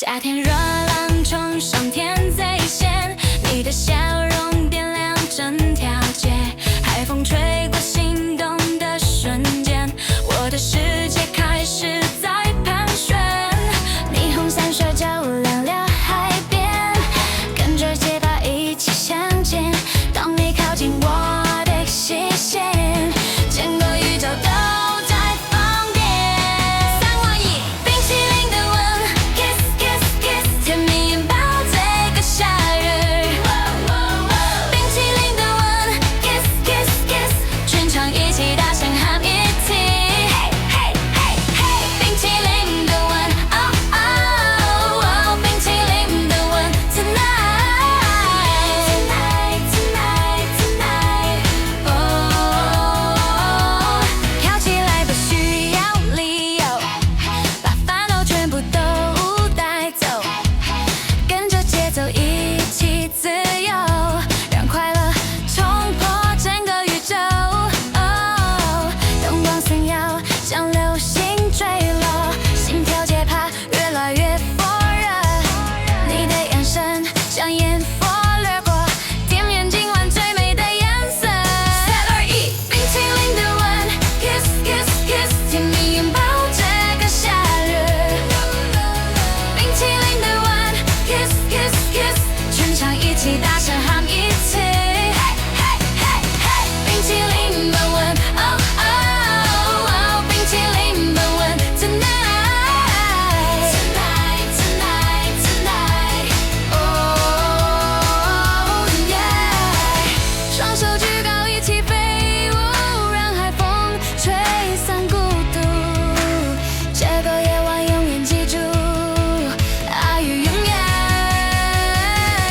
夏天热浪冲上天际线，你的笑容点亮整条街，海风吹过心动的瞬间，我的世界开始在盘旋。霓虹闪烁照亮了海边，跟着节拍一起向前。当你靠近我的视线，整个宇宙都在放电。321冰淇淋的吻 ，kiss kiss kiss， 甜蜜拥抱这个夏日。冰淇淋的吻 ，kiss kiss kiss， 全场一起大声喊一起。嘿嘿嘿嘿，冰淇淋的吻，哦哦哦，冰淇淋的吻 ，tonight tonight tonight tonight， 哦，跳起来不需要理由，把烦恼全部都带走，跟着节奏一起自由，让快乐冲破整个宇宙。哦，灯光闪耀，像流星坠落，心跳节拍越来越火热，你的眼神像烟火掠过，点燃今晚最美的颜色。321冰淇淋的吻 ，kiss kiss kiss， 甜蜜拥抱这个夏日。冰淇淋的吻 ，kiss kiss kiss， 全场一起大声喊一起。冰淇淋的吻，哦哦哦，冰淇淋的吻 ，tonight tonight tonight tonight， 哦耶！双手举高一起飞舞，让海风吹散孤独。这个夜晚永远记住，爱与永远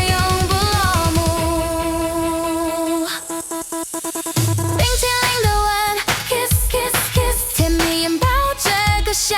永不落幕。冰淇淋的吻 ，kiss kiss kiss， 甜蜜拥抱这个夏